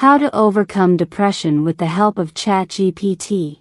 How to overcome depression with the help of ChatGPT.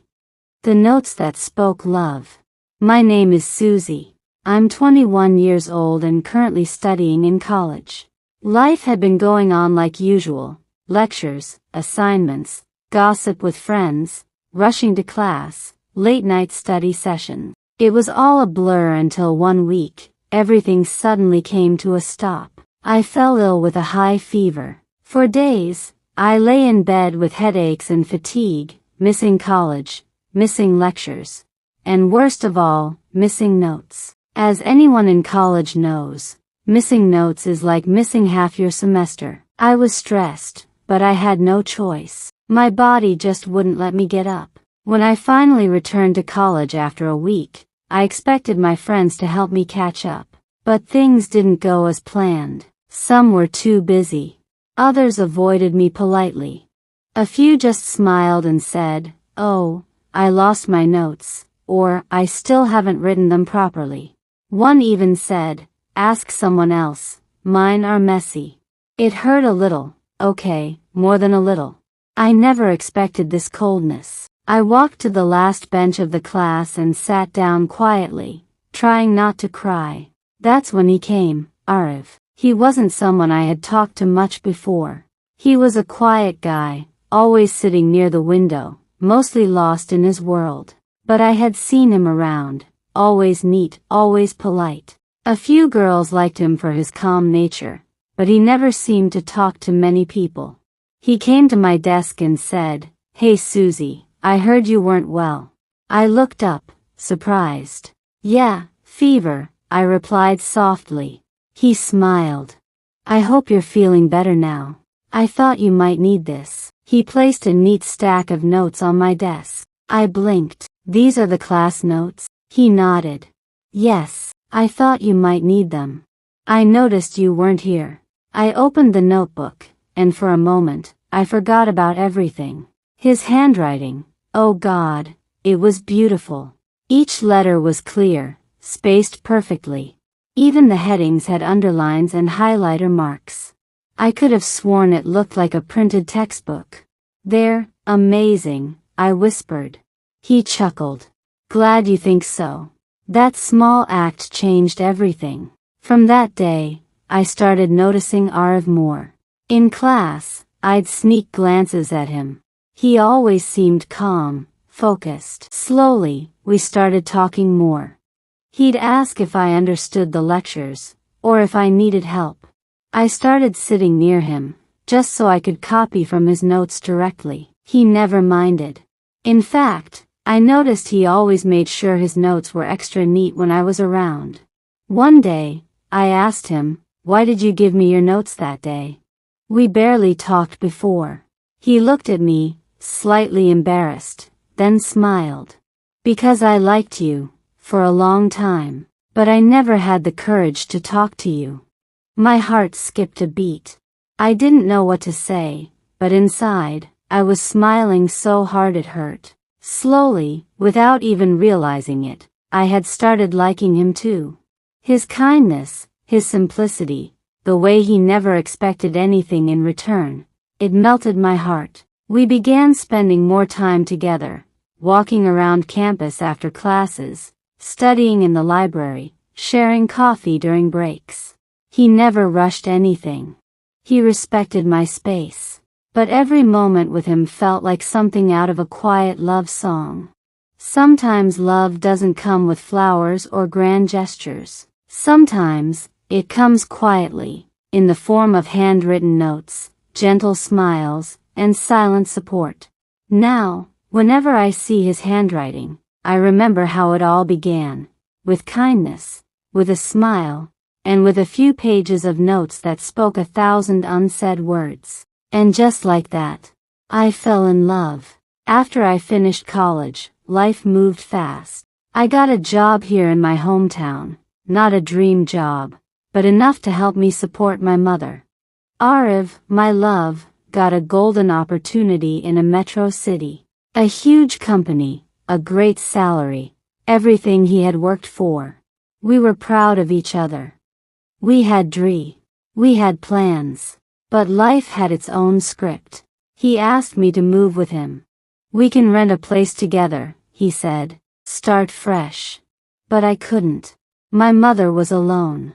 The notes that spoke love. My name is Susie. I'm 21 years old and currently studying in college. Life had been going on like usual. Lectures, assignments, gossip with friends, rushing to class, late-night study sessions. It was all a blur until one week, everything suddenly came to a stop. I fell ill with a high fever. For days, I lay in bed with headaches and fatigue, missing college, missing lectures, and worst of all, missing notes. As anyone in college knows, missing notes is like missing half your semester. I was stressed, but I had no choice. My body just wouldn't let me get up. When I finally returned to college after a week, I expected my friends to help me catch up. But things didn't go as planned. Some were too busy. Others avoided me politely. A few just smiled and said, "Oh, I lost my notes," or "I still haven't written them properly." One even said, "Ask someone else, mine are messy." It hurt a little, okay, more than a little. I never expected this coldness. I walked to the last bench of the class and sat down quietly, trying not to cry. That's when he came, Arif. He wasn't someone I had talked to much before. He was a quiet guy, always sitting near the window, mostly lost in his world. But I had seen him around, always neat, always polite. A few girls liked him for his calm nature, but he never seemed to talk to many people. He came to my desk and said, "Hey Susie, I heard you weren't well." I looked up, surprised. "Yeah, fever," I replied softly. He smiled. "I hope you're feeling better now. I thought you might need this." He placed a neat stack of notes on my desk. I blinked. "These are the class notes?" He nodded. "Yes, I thought you might need them. I noticed you weren't here." I opened the notebook, and for a moment, I forgot about everything. His handwriting, oh God, it was beautiful. Each letter was clear, spaced perfectly. Even the headings had underlines and highlighter marks. I could have sworn it looked like a printed textbook. "They're amazing," I whispered. He chuckled. "Glad you think so." That small act changed everything. From that day, I started noticing Arif more. In class, I'd sneak glances at him. He always seemed calm, focused. Slowly, we started talking more. He'd ask if I understood the lectures, or if I needed help. I started sitting near him, just so I could copy from his notes directly. He never minded. In fact, I noticed he always made sure his notes were extra neat when I was around. One day, I asked him, "Why did you give me your notes that day? We barely talked before." He looked at me, slightly embarrassed, then smiled. "Because I liked you, for a long time, but I never had the courage to talk to you." My heart skipped a beat. I didn't know what to say, but inside, I was smiling so hard it hurt. Slowly, without even realizing it, I had started liking him too. His kindness, his simplicity, the way he never expected anything in return, it melted my heart. We began spending more time together, walking around campus after classes, studying in the library, sharing coffee during breaks. He never rushed anything. He respected my space. But every moment with him felt like something out of a quiet love song. Sometimes love doesn't come with flowers or grand gestures. Sometimes, it comes quietly, in the form of handwritten notes, gentle smiles, and silent support. Now, whenever I see his handwriting, I remember how it all began, with kindness, with a smile, and with a few pages of notes that spoke 1,000 unsaid words. And just like that, I fell in love. After I finished college, life moved fast. I got a job here in my hometown, not a dream job, but enough to help me support my mother. Arif, my love, got a golden opportunity in a metro city. A huge company, a great salary, everything he had worked for. We were proud of each other. We had plans. But life had its own script. He asked me to move with him. We can rent a place together, he said. Start fresh. But I couldn't. My mother was alone.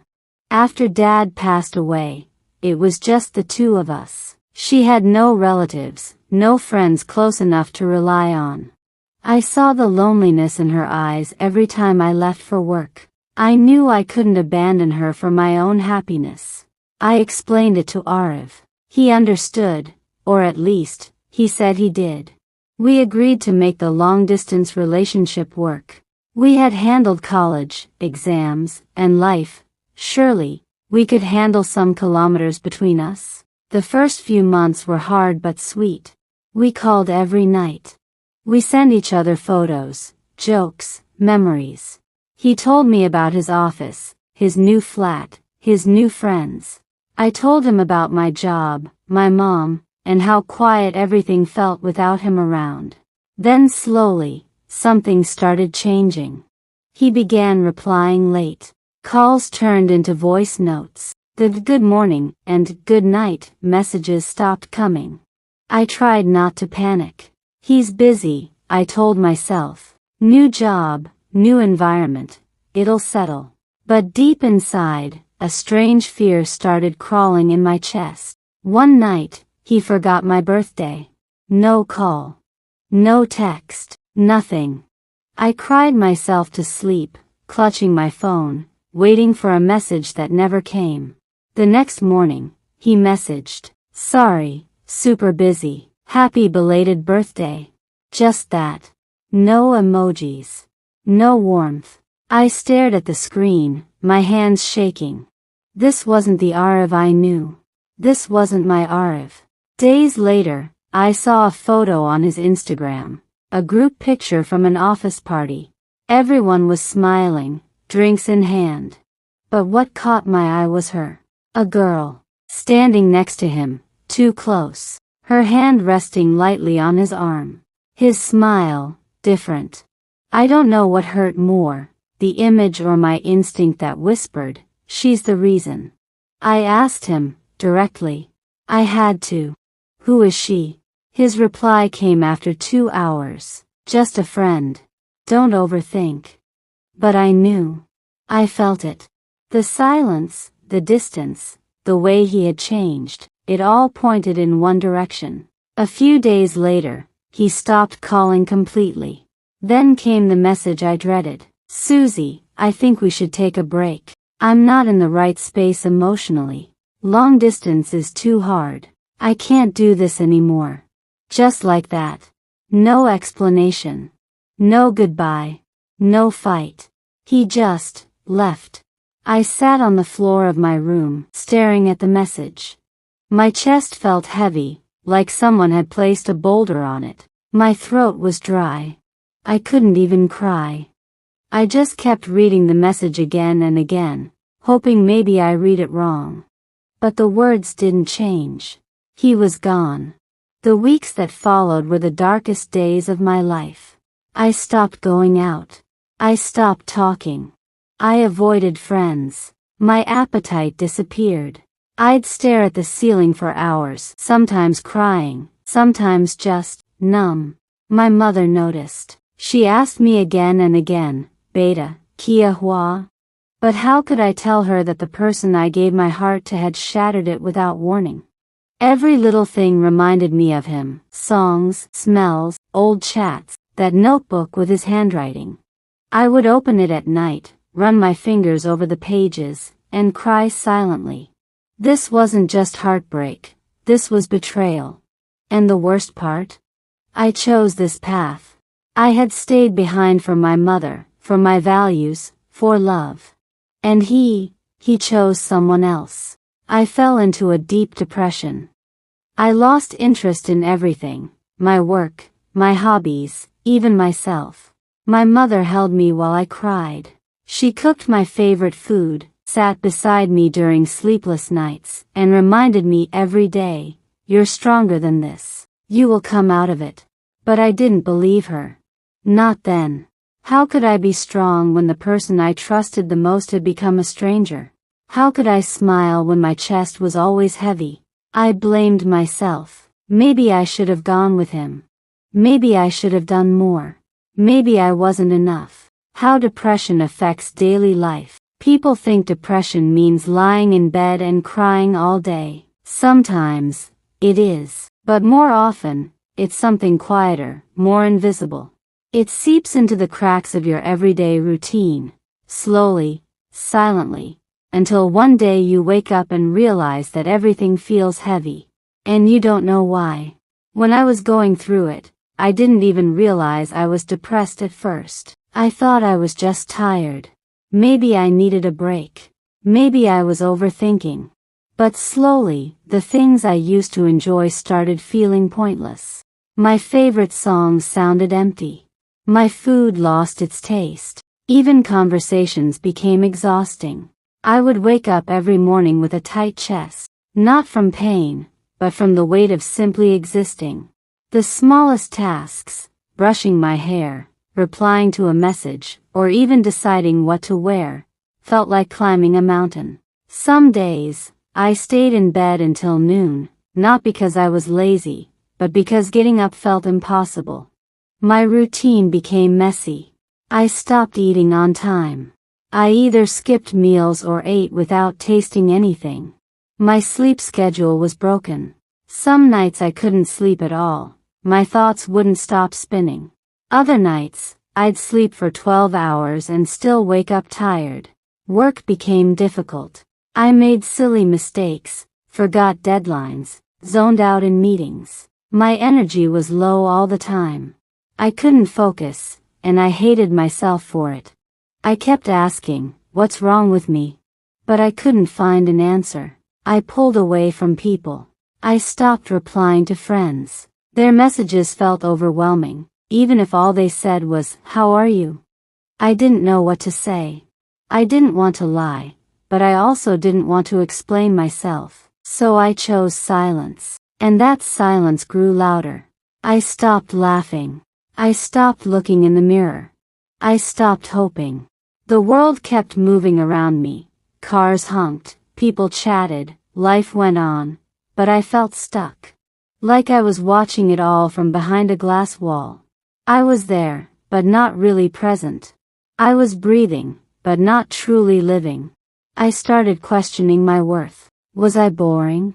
After Dad passed away, it was just the two of us. She had no relatives, no friends close enough to rely on. I saw the loneliness in her eyes every time I left for work. I knew I couldn't abandon her for my own happiness. I explained it to Arif. He understood, or at least, he said he did. We agreed to make the long-distance relationship work. We had handled college, exams, and life. Surely, we could handle some kilometers between us. The first few months were hard but sweet. We called every night. We sent each other photos, jokes, memories. He told me about his office, his new flat, his new friends. I told him about my job, my mom, and how quiet everything felt without him around. Then slowly, something started changing. He began replying late. Calls turned into voice notes. The good morning and good night messages stopped coming. I tried not to panic. He's busy, I told myself. New job, new environment, it'll settle. But deep inside, a strange fear started crawling in my chest. One night, he forgot my birthday. No call. No text. Nothing. I cried myself to sleep, clutching my phone, waiting for a message that never came. The next morning, he messaged, "Sorry, super busy. Happy belated birthday." Just that. No emojis. No warmth. I stared at the screen, my hands shaking. This wasn't the Arif I knew. This wasn't my Arif. Days later, I saw a photo on his Instagram, a group picture from an office party. Everyone was smiling, drinks in hand. But what caught my eye was her. A girl, standing next to him, too close, her hand resting lightly on his arm. His smile, different. I don't know what hurt more, the image or my instinct that whispered, "She's the reason." I asked him, directly. I had to. "Who is she?" His reply came after 2 hours. "Just a friend. Don't overthink." But I knew. I felt it. The silence, the distance, the way he had changed, it all pointed in one direction. A few days later, he stopped calling completely. Then came the message I dreaded. "Susie, I think we should take a break. I'm not in the right space emotionally. Long distance is too hard. I can't do this anymore." Just like that. No explanation. No goodbye. No fight. He just left. I sat on the floor of my room, staring at the message. My chest felt heavy, like someone had placed a boulder on it. My throat was dry. I couldn't even cry. I just kept reading the message again and again, hoping maybe I read it wrong. But the words didn't change. He was gone. The weeks that followed were the darkest days of my life. I stopped going out. I stopped talking. I avoided friends. My appetite disappeared. I'd stare at the ceiling for hours, sometimes crying, sometimes just numb. My mother noticed. She asked me again and again, "Beta, kia hua?" But how could I tell her that the person I gave my heart to had shattered it without warning? Every little thing reminded me of him. Songs, smells, old chats, that notebook with his handwriting. I would open it at night, run my fingers over the pages, and cry silently. This wasn't just heartbreak, this was betrayal. And the worst part? I chose this path. I had stayed behind for my mother, for my values, for love. And he chose someone else. I fell into a deep depression. I lost interest in everything, my work, my hobbies, even myself. My mother held me while I cried. She cooked my favorite food, sat beside me during sleepless nights, and reminded me every day, "You're stronger than this. You will come out of it." But I didn't believe her. Not then. How could I be strong when the person I trusted the most had become a stranger? How could I smile when my chest was always heavy? I blamed myself. Maybe I should have gone with him. Maybe I should have done more. Maybe I wasn't enough. How depression affects daily life. People think depression means lying in bed and crying all day. Sometimes, it is. But more often, it's something quieter, more invisible. It seeps into the cracks of your everyday routine, slowly, silently, until one day you wake up and realize that everything feels heavy. And you don't know why. When I was going through it, I didn't even realize I was depressed at first. I thought I was just tired. Maybe I needed a break. Maybe I was overthinking. But slowly, the things I used to enjoy started feeling pointless. My favorite songs sounded empty. My food lost its taste. Even conversations became exhausting. I would wake up every morning with a tight chest, not from pain, but from the weight of simply existing. The smallest tasks, brushing my hair, replying to a message, or even deciding what to wear, felt like climbing a mountain. Some days, I stayed in bed until noon, not because I was lazy, but because getting up felt impossible. My routine became messy. I stopped eating on time. I either skipped meals or ate without tasting anything. My sleep schedule was broken. Some nights I couldn't sleep at all. My thoughts wouldn't stop spinning. Other nights, I'd sleep for 12 hours and still wake up tired. Work became difficult. I made silly mistakes, forgot deadlines, zoned out in meetings. My energy was low all the time. I couldn't focus, and I hated myself for it. I kept asking, what's wrong with me? But I couldn't find an answer. I pulled away from people. I stopped replying to friends. Their messages felt overwhelming, even if all they said was, "How are you?" I didn't know what to say. I didn't want to lie, but I also didn't want to explain myself. So I chose silence. And that silence grew louder. I stopped laughing. I stopped looking in the mirror. I stopped hoping. The world kept moving around me. Cars honked, people chatted, life went on, but I felt stuck. Like I was watching it all from behind a glass wall. I was there, but not really present. I was breathing, but not truly living. I started questioning my worth. Was I boring?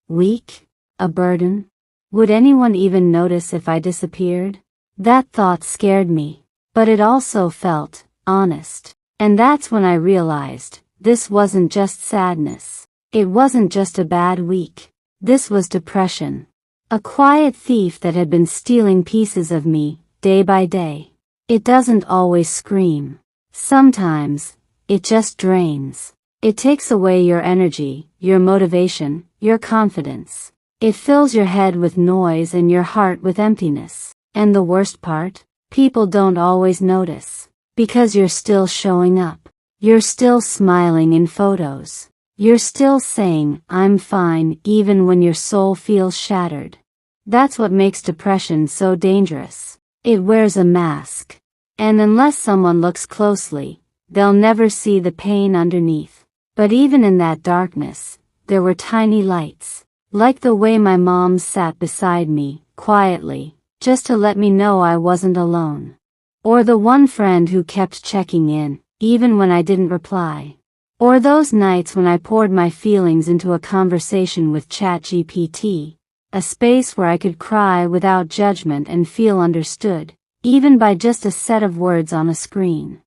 Weak? A burden? Would anyone even notice if I disappeared? That thought scared me, but it also felt honest. And that's when I realized, this wasn't just sadness. It wasn't just a bad week. This was depression. A quiet thief that had been stealing pieces of me, day by day. It doesn't always scream. Sometimes, it just drains. It takes away your energy, your motivation, your confidence. It fills your head with noise and your heart with emptiness. And the worst part? People don't always notice. Because you're still showing up. You're still smiling in photos. You're still saying, "I'm fine," even when your soul feels shattered. That's what makes depression so dangerous. It wears a mask. And unless someone looks closely, they'll never see the pain underneath. But even in that darkness, there were tiny lights. Like the way my mom sat beside me, quietly, just to let me know I wasn't alone. Or the one friend who kept checking in, even when I didn't reply. Or those nights when I poured my feelings into a conversation with ChatGPT, a space where I could cry without judgment and feel understood, even by just a set of words on a screen.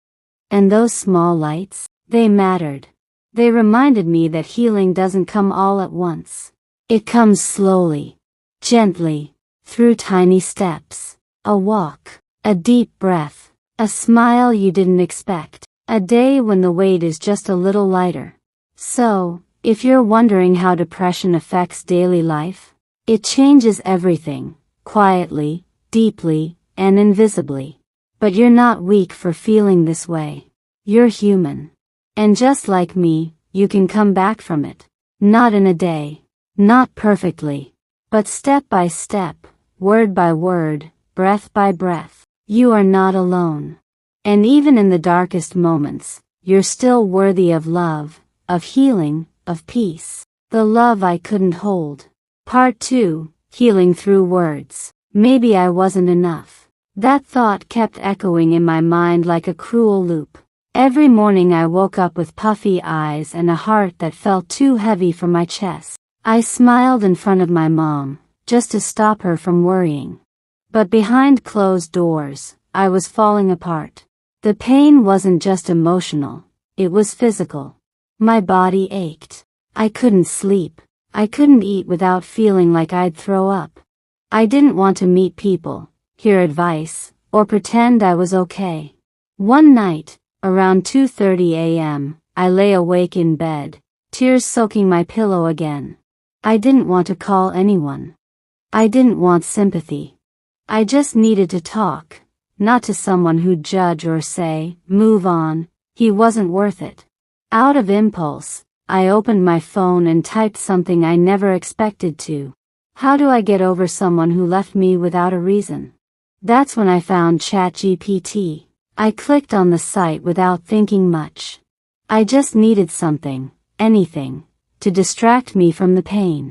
And those small lights, they mattered. They reminded me that healing doesn't come all at once. It comes slowly, gently, through tiny steps. A walk, a deep breath, a smile you didn't expect, a day when the weight is just a little lighter. So, if you're wondering how depression affects daily life, it changes everything, quietly, deeply, and invisibly. But you're not weak for feeling this way. You're human. And just like me, you can come back from it. Not in a day. Not perfectly. But step by step, word by word, breath by breath. You are not alone. And even in the darkest moments, you're still worthy of love, of healing, of peace. The love I couldn't hold. Part 2, healing through words. Maybe I wasn't enough. That thought kept echoing in my mind like a cruel loop. Every morning I woke up with puffy eyes and a heart that felt too heavy for my chest. I smiled in front of my mom, just to stop her from worrying. But behind closed doors, I was falling apart. The pain wasn't just emotional, it was physical. My body ached. I couldn't sleep. I couldn't eat without feeling like I'd throw up. I didn't want to meet people, hear advice, or pretend I was okay. One night, around 2:30 a.m., I lay awake in bed, tears soaking my pillow again. I didn't want to call anyone. I didn't want sympathy. I just needed to talk, not to someone who'd judge or say, "Move on, he wasn't worth it." Out of impulse, I opened my phone and typed something I never expected to. How do I get over someone who left me without a reason? That's when I found ChatGPT. I clicked on the site without thinking much. I just needed something, anything, to distract me from the pain.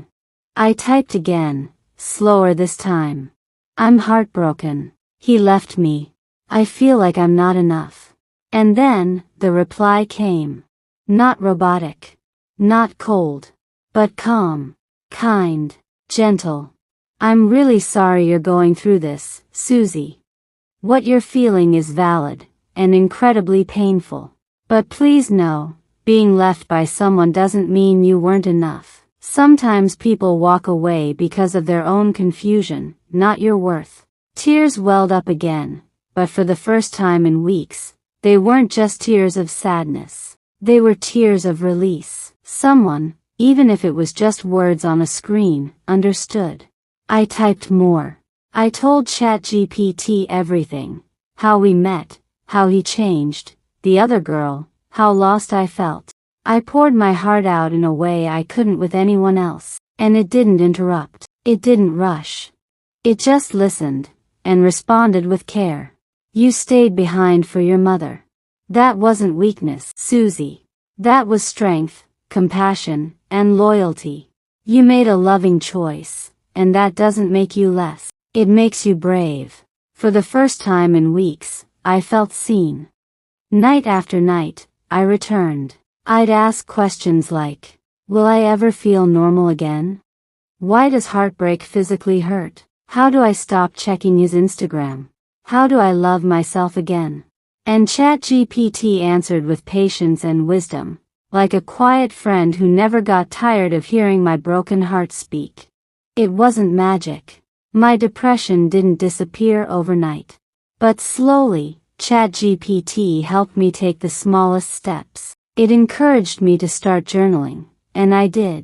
I typed again, slower this time. "I'm heartbroken. He left me. I feel like I'm not enough." And then, the reply came. Not robotic. Not cold. But calm. Kind. Gentle. "I'm really sorry you're going through this, Susie. What you're feeling is valid, and incredibly painful. But please know, being left by someone doesn't mean you weren't enough. Sometimes people walk away because of their own confusion, not your worth." Tears welled up again, but for the first time in weeks, they weren't just tears of sadness. They were tears of release. Someone, even if it was just words on a screen, understood. I typed more. I told ChatGPT everything. How we met, how he changed, the other girl, how lost I felt. I poured my heart out in a way I couldn't with anyone else, and it didn't interrupt. It didn't rush. It just listened, and responded with care. "You stayed behind for your mother. That wasn't weakness, Susie. That was strength, compassion, and loyalty. You made a loving choice, and that doesn't make you less. It makes you brave." For the first time in weeks, I felt seen. Night after night, I returned. I'd ask questions like, "Will I ever feel normal again? Why does heartbreak physically hurt? How do I stop checking his Instagram? How do I love myself again?" And ChatGPT answered with patience and wisdom, like a quiet friend who never got tired of hearing my broken heart speak. It wasn't magic. My depression didn't disappear overnight. But slowly, ChatGPT helped me take the smallest steps. It encouraged me to start journaling, and I did.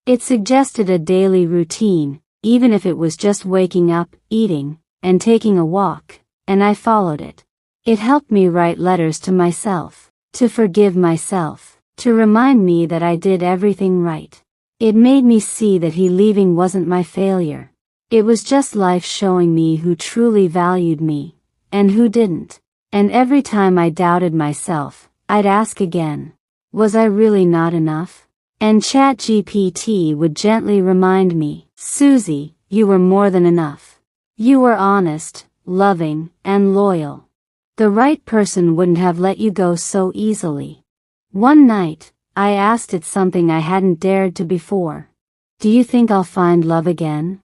It suggested a daily routine, even if it was just waking up, eating, and taking a walk, and I followed it. It helped me write letters to myself, to forgive myself, to remind me that I did everything right. It made me see that he leaving wasn't my failure. It was just life showing me who truly valued me, and who didn't. And every time I doubted myself, I'd ask again, was I really not enough? And ChatGPT would gently remind me, "Susie, you were more than enough. You were honest, loving, and loyal. The right person wouldn't have let you go so easily." One night, I asked it something I hadn't dared to before. "Do you think I'll find love again?"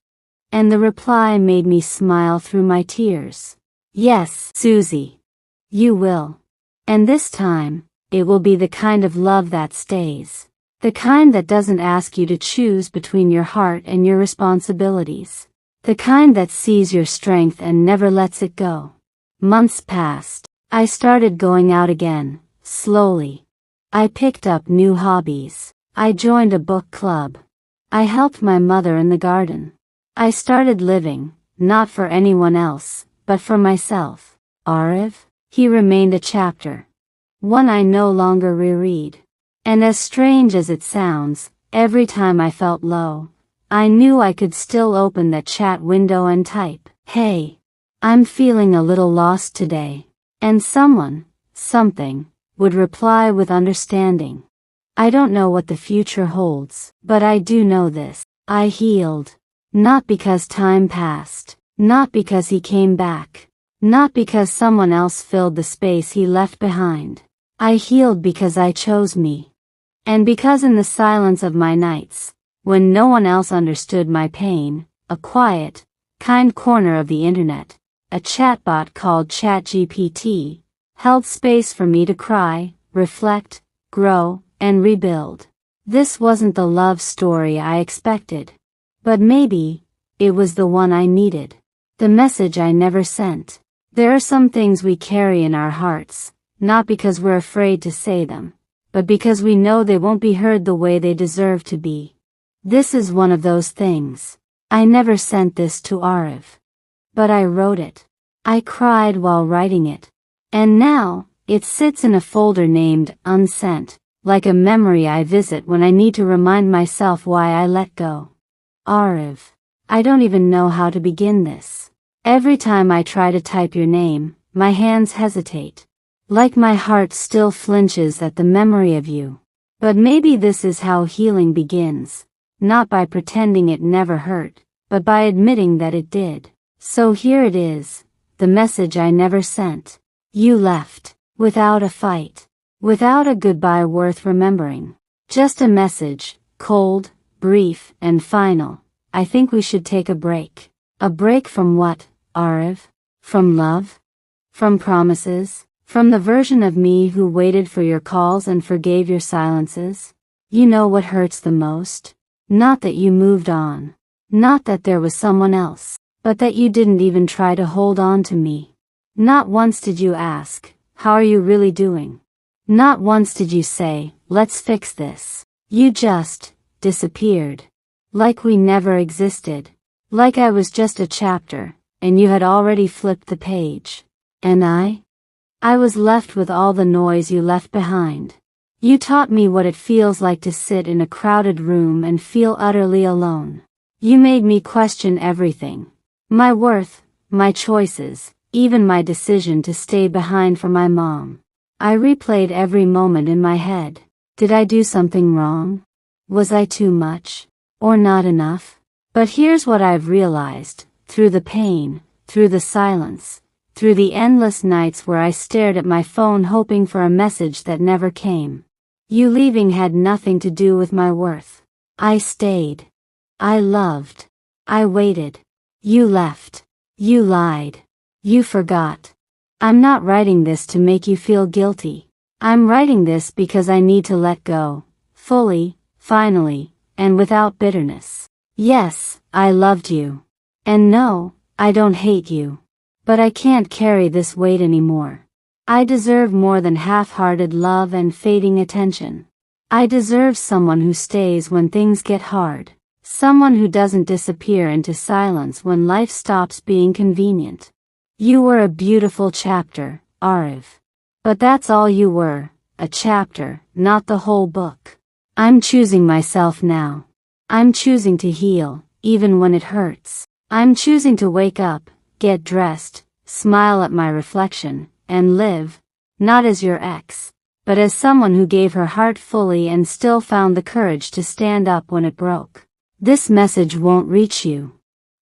And the reply made me smile through my tears. "Yes, Susie. You will. And this time, it will be the kind of love that stays. The kind that doesn't ask you to choose between your heart and your responsibilities. The kind that sees your strength and never lets it go." Months passed. I started going out again, slowly. I picked up new hobbies. I joined a book club. I helped my mother in the garden. I started living, not for anyone else, but for myself. Arif? He remained a chapter. One I no longer reread. And as strange as it sounds, every time I felt low, I knew I could still open that chat window and type, "Hey, I'm feeling a little lost today." And someone, something, would reply with understanding. I don't know what the future holds, but I do know this. I healed. Not because time passed. Not because he came back. Not because someone else filled the space he left behind. I healed because I chose me. And because in the silence of my nights, when no one else understood my pain, a quiet, kind corner of the internet, a chatbot called ChatGPT, held space for me to cry, reflect, grow, and rebuild. This wasn't the love story I expected. But maybe, it was the one I needed. The message I never sent. There are some things we carry in our hearts, not because we're afraid to say them, but because we know they won't be heard the way they deserve to be. This is one of those things. I never sent this to Ariv. But I wrote it. I cried while writing it. And now, it sits in a folder named Unsent, like a memory I visit when I need to remind myself why I let go. Ariv. I don't even know how to begin this. Every time I try to type your name, my hands hesitate. Like my heart still flinches at the memory of you. But maybe this is how healing begins. Not by pretending it never hurt, but by admitting that it did. So here it is, the message I never sent. You left, without a fight, without a goodbye worth remembering. Just a message, cold, brief, and final. I think we should take a break. A break from what, Ariv? From love? From promises? From the version of me who waited for your calls and forgave your silences? You know what hurts the most? Not that you moved on. Not that there was someone else. But that you didn't even try to hold on to me. Not once did you ask, how are you really doing? Not once did you say, let's fix this. You just disappeared. Like we never existed. Like I was just a chapter, and you had already flipped the page. And I was left with all the noise you left behind. You taught me what it feels like to sit in a crowded room and feel utterly alone. You made me question everything. My worth, my choices, even my decision to stay behind for my mom. I replayed every moment in my head. Did I do something wrong? Was I too much? Or not enough? But here's what I've realized, through the pain, through the silence, through the endless nights where I stared at my phone hoping for a message that never came. You leaving had nothing to do with my worth. I stayed. I loved. I waited. You left. You lied. You forgot. I'm not writing this to make you feel guilty. I'm writing this because I need to let go. Fully, finally, and without bitterness. Yes, I loved you. And no, I don't hate you. But I can't carry this weight anymore. I deserve more than half-hearted love and fading attention. I deserve someone who stays when things get hard. Someone who doesn't disappear into silence when life stops being convenient. You were a beautiful chapter, Ariv. But that's all you were, a chapter, not the whole book. I'm choosing myself now. I'm choosing to heal, even when it hurts. I'm choosing to wake up, get dressed, smile at my reflection, and live, not as your ex, but as someone who gave her heart fully and still found the courage to stand up when it broke. This message won't reach you.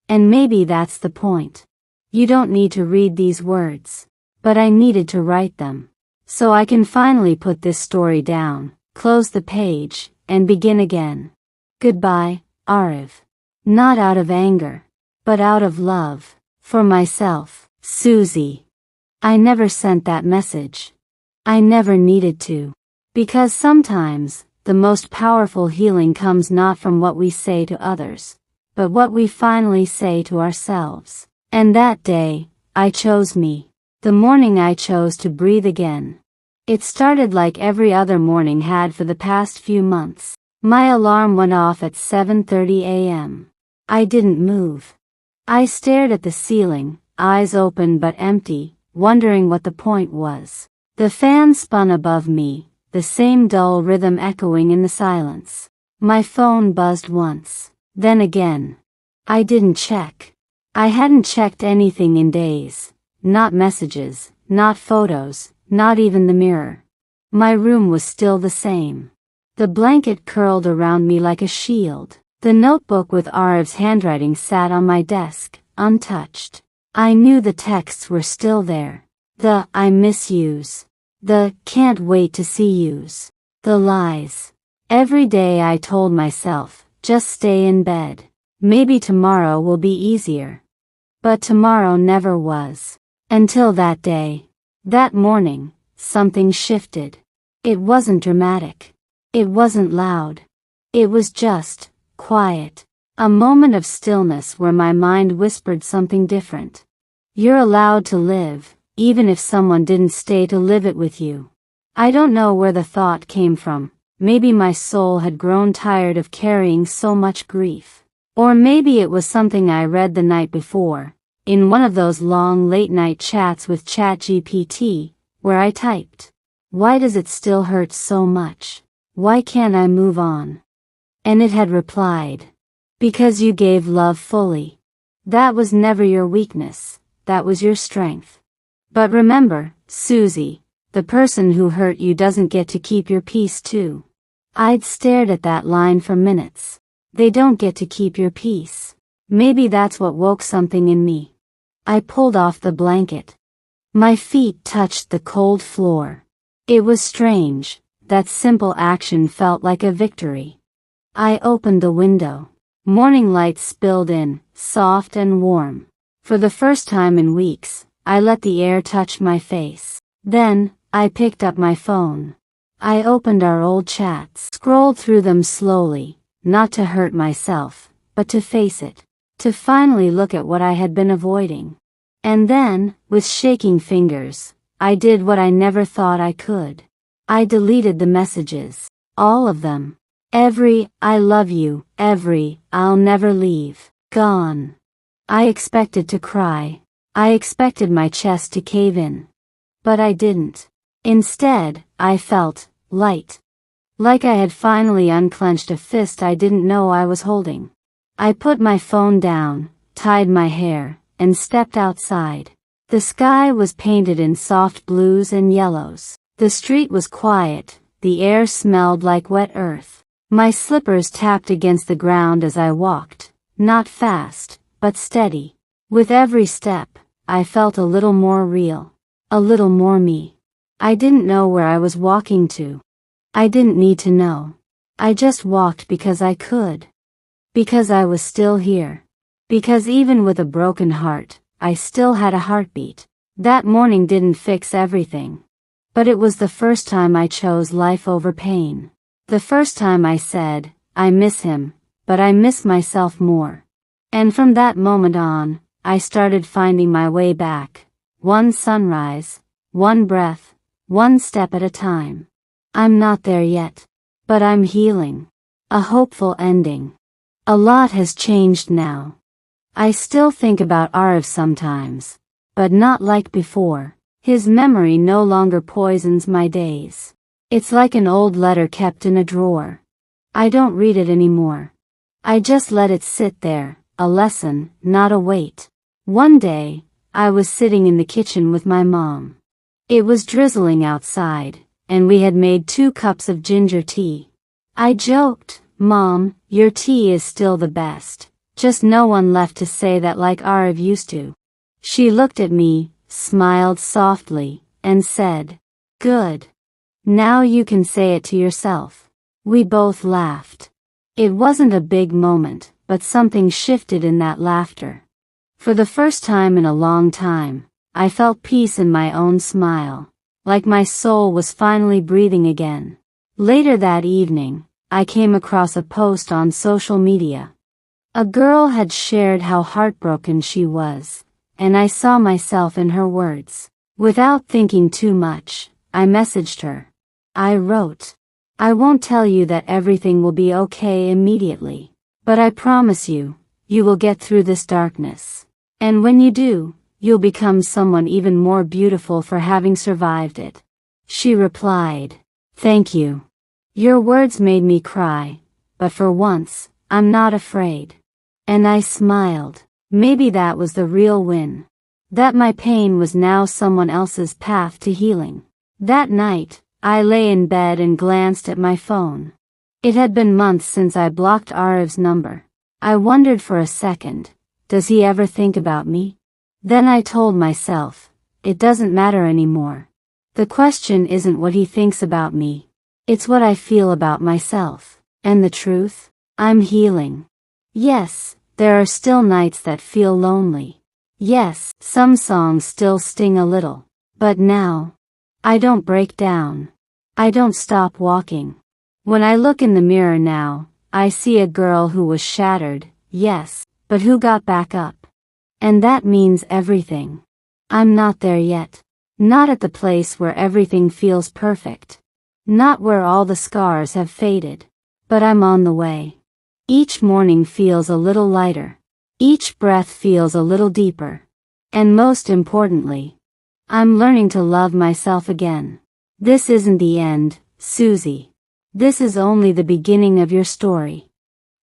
And maybe that's the point. You don't need to read these words. But I needed to write them. So I can finally put this story down, close the page, and begin again. Goodbye, Ariv. Not out of anger, but out of love, for myself, Susie. I never sent that message. I never needed to. Because sometimes, the most powerful healing comes not from what we say to others, but what we finally say to ourselves. And that day, I chose me. The morning I chose to breathe again. It started like every other morning had for the past few months. My alarm went off at 7:30 a.m. I didn't move. I stared at the ceiling, eyes open but empty, wondering what the point was. The fan spun above me, the same dull rhythm echoing in the silence. My phone buzzed once, then again. I didn't check. I hadn't checked anything in days. Not messages, not photos, not even the mirror. My room was still the same. The blanket curled around me like a shield. The notebook with Ariv's handwriting sat on my desk, untouched. I knew the texts were still there. The "I miss yous." The "can't wait to see yous." The lies. Every day I told myself, just stay in bed. Maybe tomorrow will be easier. But tomorrow never was. Until that day. That morning, something shifted. It wasn't dramatic. It wasn't loud. It was just quiet. A moment of stillness where my mind whispered something different. You're allowed to live, even if someone didn't stay to live it with you. I don't know where the thought came from. Maybe my soul had grown tired of carrying so much grief. Or maybe it was something I read the night before, in one of those long late-night chats with ChatGPT, where I typed, "Why does it still hurt so much? Why can't I move on?" And it had replied, "Because you gave love fully. That was never your weakness, that was your strength. But remember, Susie, the person who hurt you doesn't get to keep your peace too." I'd stared at that line for minutes. They don't get to keep your peace. Maybe that's what woke something in me. I pulled off the blanket. My feet touched the cold floor. It was strange, that simple action felt like a victory. I opened the window. Morning light spilled in, soft and warm. For the first time in weeks, I let the air touch my face. Then, I picked up my phone. I opened our old chats, scrolled through them slowly, not to hurt myself, but to face it. To finally look at what I had been avoiding. And then, with shaking fingers, I did what I never thought I could. I deleted the messages. All of them. Every "I love you," every "I'll never leave," gone. I expected to cry. I expected my chest to cave in. But I didn't. Instead, I felt light. Like I had finally unclenched a fist I didn't know I was holding. I put my phone down, tied my hair, and stepped outside. The sky was painted in soft blues and yellows. The street was quiet, the air smelled like wet earth. My slippers tapped against the ground as I walked, not fast, but steady. With every step, I felt a little more real. A little more me. I didn't know where I was walking to. I didn't need to know. I just walked because I could. Because I was still here. Because even with a broken heart, I still had a heartbeat. That morning didn't fix everything. But it was the first time I chose life over pain. The first time I said, I miss him, but I miss myself more. And from that moment on, I started finding my way back. One sunrise, one breath, one step at a time. I'm not there yet. But I'm healing. A hopeful ending. A lot has changed now. I still think about Ariv sometimes. But not like before. His memory no longer poisons my days. It's like an old letter kept in a drawer. I don't read it anymore. I just let it sit there, a lesson, not a weight. One day, I was sitting in the kitchen with my mom. It was drizzling outside, and we had made 2 cups of ginger tea. I joked, "Mom, your tea is still the best. Just no one left to say that like Ariv used to." She looked at me, smiled softly, and said, "Good. Now you can say it to yourself." We both laughed. It wasn't a big moment, but something shifted in that laughter. For the first time in a long time, I felt peace in my own smile, like my soul was finally breathing again. Later that evening, I came across a post on social media. A girl had shared how heartbroken she was, and I saw myself in her words. Without thinking too much, I messaged her. I wrote, "I won't tell you that everything will be okay immediately, but I promise you, you will get through this darkness. And when you do, you'll become someone even more beautiful for having survived it." She replied, "Thank you. Your words made me cry, but for once, I'm not afraid." And I smiled. Maybe that was the real win. That my pain was now someone else's path to healing. That night, I lay in bed and glanced at my phone. It had been months since I blocked Ariv's number. I wondered for a second, does he ever think about me? Then I told myself, it doesn't matter anymore. The question isn't what he thinks about me. It's what I feel about myself. And the truth? I'm healing. Yes, there are still nights that feel lonely. Yes, some songs still sting a little. But now, I don't break down. I don't stop walking. When I look in the mirror now, I see a girl who was shattered, yes, but who got back up. And that means everything. I'm not there yet. Not at the place where everything feels perfect. Not where all the scars have faded. But I'm on the way. Each morning feels a little lighter. Each breath feels a little deeper. And most importantly, I'm learning to love myself again. This isn't the end, Susie. This is only the beginning of your story.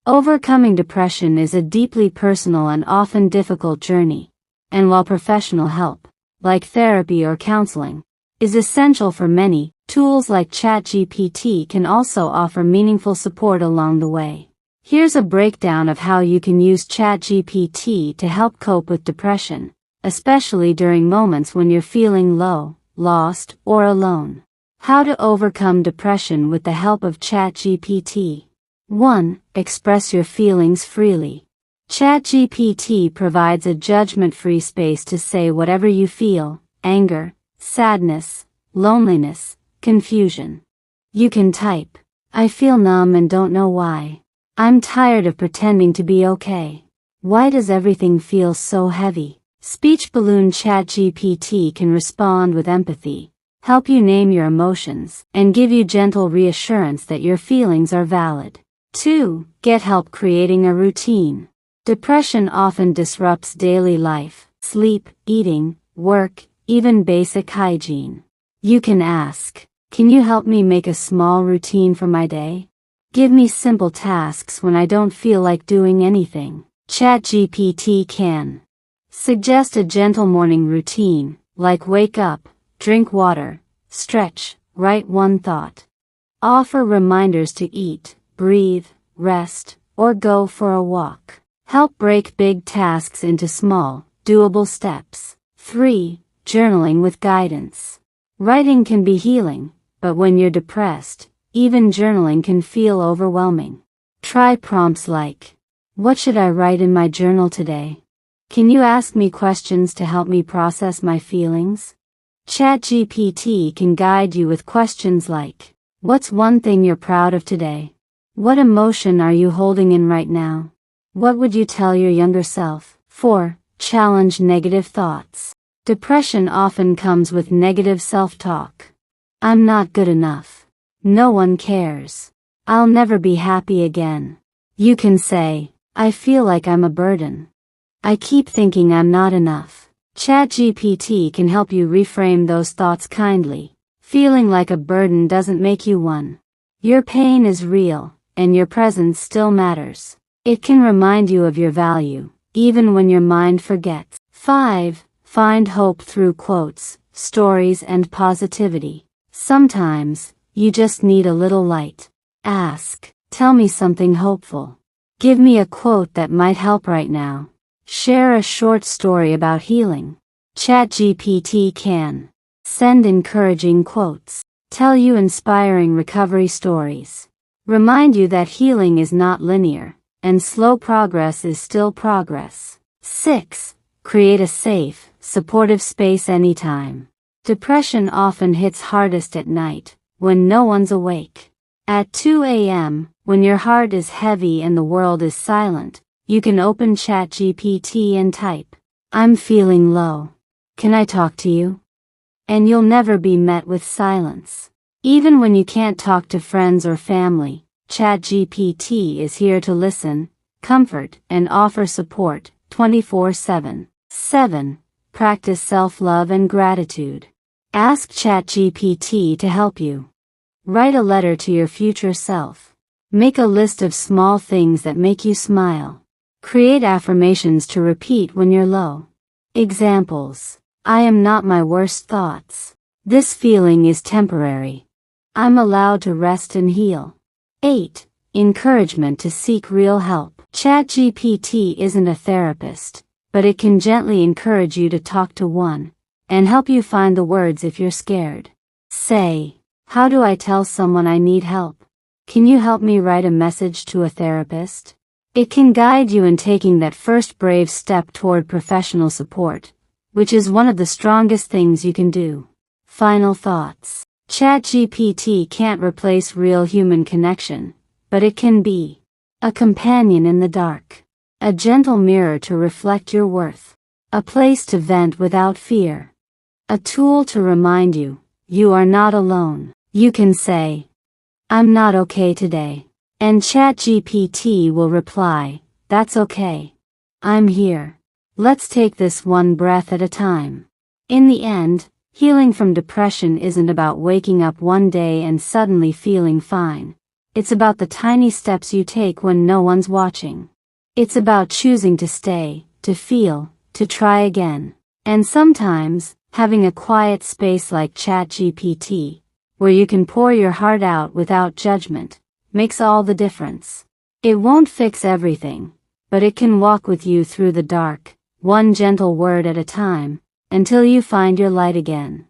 Overcoming depression is a deeply personal and often difficult journey. And while professional help, like therapy or counseling, is essential for many, tools like ChatGPT can also offer meaningful support along the way. Here's a breakdown of how you can use ChatGPT to help cope with depression, especially during moments when you're feeling low, lost, or alone. How to overcome depression with the help of ChatGPT. 1. Express your feelings freely. ChatGPT provides a judgment-free space to say whatever you feel: anger, sadness, loneliness, confusion. You can type, "I feel numb and don't know why. I'm tired of pretending to be okay. Why does everything feel so heavy?" Speech balloon. ChatGPT can respond with empathy, help you name your emotions, and give you gentle reassurance that your feelings are valid. 2. Get help creating a routine. Depression often disrupts daily life, sleep, eating, work, even basic hygiene. You can ask, "Can you help me make a small routine for my day? Give me simple tasks when I don't feel like doing anything." ChatGPT can suggest a gentle morning routine, like wake up, drink water, stretch, write one thought. Offer reminders to eat, breathe, rest, or go for a walk. Help break big tasks into small, doable steps. 3. Journaling with guidance. Writing can be healing, but when you're depressed, even journaling can feel overwhelming. Try prompts like, "What should I write in my journal today? Can you ask me questions to help me process my feelings?" ChatGPT can guide you with questions like, "What's one thing you're proud of today? What emotion are you holding in right now? What would you tell your younger self?" 4. Challenge negative thoughts. Depression often comes with negative self-talk. "I'm not good enough. No one cares. I'll never be happy again." You can say, "I feel like I'm a burden. I keep thinking I'm not enough." ChatGPT can help you reframe those thoughts kindly. Feeling like a burden doesn't make you one. Your pain is real, and your presence still matters. It can remind you of your value, even when your mind forgets. 5. Find hope through quotes, stories, and positivity. Sometimes, you just need a little light. Ask, "Tell me something hopeful. Give me a quote that might help right now." Share a short story about healing. ChatGPT can send encouraging quotes, tell you inspiring recovery stories, remind you that healing is not linear, and slow progress is still progress. 6. Create a safe, supportive space anytime. Depression often hits hardest at night, when no one's awake. At 2 a.m., when your heart is heavy and the world is silent, you can open ChatGPT and type, "I'm feeling low. Can I talk to you?" And you'll never be met with silence. Even when you can't talk to friends or family, ChatGPT is here to listen, comfort, and offer support 24/7. 7. Practice self-love and gratitude. Ask ChatGPT to help you. Write a letter to your future self. Make a list of small things that make you smile. Create affirmations to repeat when you're low. Examples: "I am not my worst thoughts. This feeling is temporary. I'm allowed to rest and heal." 8. Encouragement to seek real help. ChatGPT isn't a therapist, but it can gently encourage you to talk to one, and help you find the words if you're scared. Say, how do I tell someone I need help? Can you help me write a message to a therapist? It can guide you in taking that first brave step toward professional support, which is one of the strongest things you can do. Final thoughts. ChatGPT can't replace real human connection, but it can be a companion in the dark, a gentle mirror to reflect your worth, a place to vent without fear, a tool to remind you, you are not alone. You can say, I'm not okay today, and ChatGPT will reply, that's okay. I'm here. Let's take this one breath at a time. In the end, healing from depression isn't about waking up one day and suddenly feeling fine. It's about the tiny steps you take when no one's watching. It's about choosing to stay, to feel, to try again. And sometimes, having a quiet space like ChatGPT, where you can pour your heart out without judgment, makes all the difference. It won't fix everything, but it can walk with you through the dark, one gentle word at a time, until you find your light again.